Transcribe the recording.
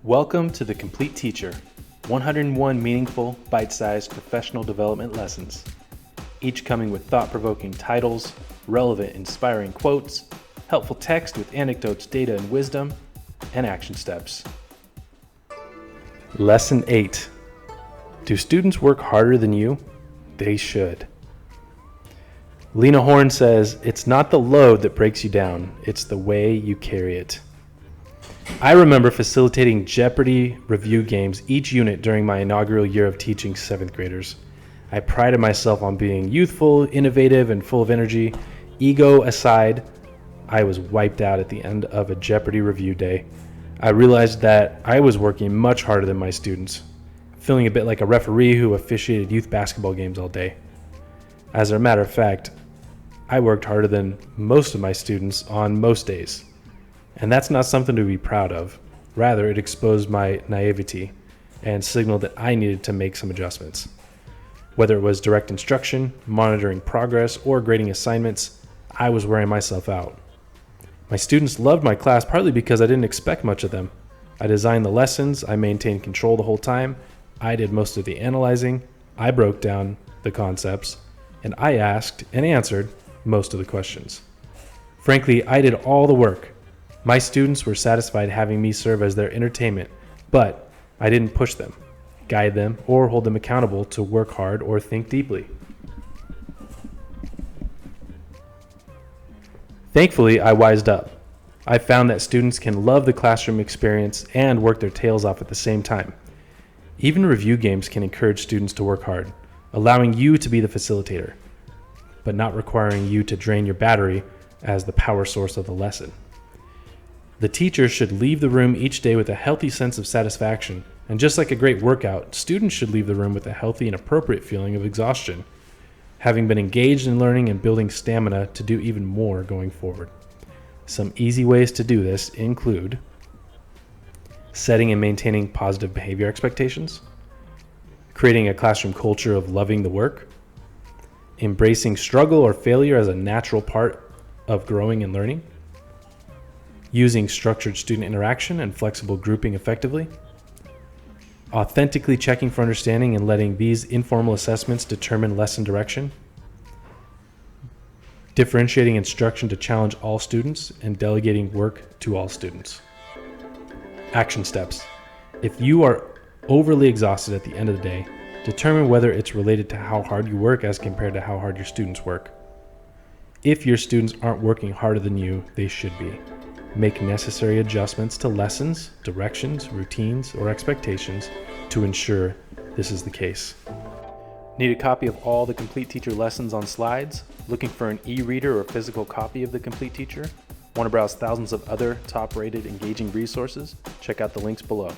Welcome to The Complete Teacher, 101 meaningful, bite-sized professional development lessons, each coming with thought-provoking titles, relevant, inspiring quotes, helpful text with anecdotes, data, and wisdom, and action steps. Lesson 8. Do students work harder than you? They should. Lena Horne says, "It's not the load that breaks you down, it's the way you carry it." I remember facilitating Jeopardy review games each unit during my inaugural year of teaching 7th graders. I prided myself on being youthful, innovative, and full of energy. Ego aside, I was wiped out at the end of a Jeopardy review day. I realized that I was working much harder than my students, feeling a bit like a referee who officiated youth basketball games all day. As a matter of fact, I worked harder than most of my students on most days. And that's not something to be proud of. Rather, it exposed my naivety and signaled that I needed to make some adjustments. Whether it was direct instruction, monitoring progress, or grading assignments, I was wearing myself out. My students loved my class partly because I didn't expect much of them. I designed the lessons, I maintained control the whole time, I did most of the analyzing, I broke down the concepts, and I asked and answered most of the questions. Frankly, I did all the work. My students were satisfied having me serve as their entertainment, but I didn't push them, guide them, or hold them accountable to work hard or think deeply. Thankfully, I wised up. I found that students can love the classroom experience and work their tails off at the same time. Even review games can encourage students to work hard, allowing you to be the facilitator, but not requiring you to drain your battery as the power source of the lesson. The teacher should leave the room each day with a healthy sense of satisfaction, and just like a great workout, students should leave the room with a healthy and appropriate feeling of exhaustion, having been engaged in learning and building stamina to do even more going forward. Some easy ways to do this include setting and maintaining positive behavior expectations, creating a classroom culture of loving the work, embracing struggle or failure as a natural part of growing and learning, using structured student interaction and flexible grouping effectively, authentically checking for understanding and letting these informal assessments determine lesson direction, differentiating instruction to challenge all students, and delegating work to all students. Action steps. If you are overly exhausted at the end of the day, determine whether it's related to how hard you work as compared to how hard your students work. If your students aren't working harder than you, they should be. Make necessary adjustments to lessons, directions, routines, or expectations to ensure this is the case. Need a copy of all the Complete Teacher lessons on slides? Looking for an e-reader or physical copy of the Complete Teacher? Want to browse thousands of other top-rated, engaging resources? Check out the links below.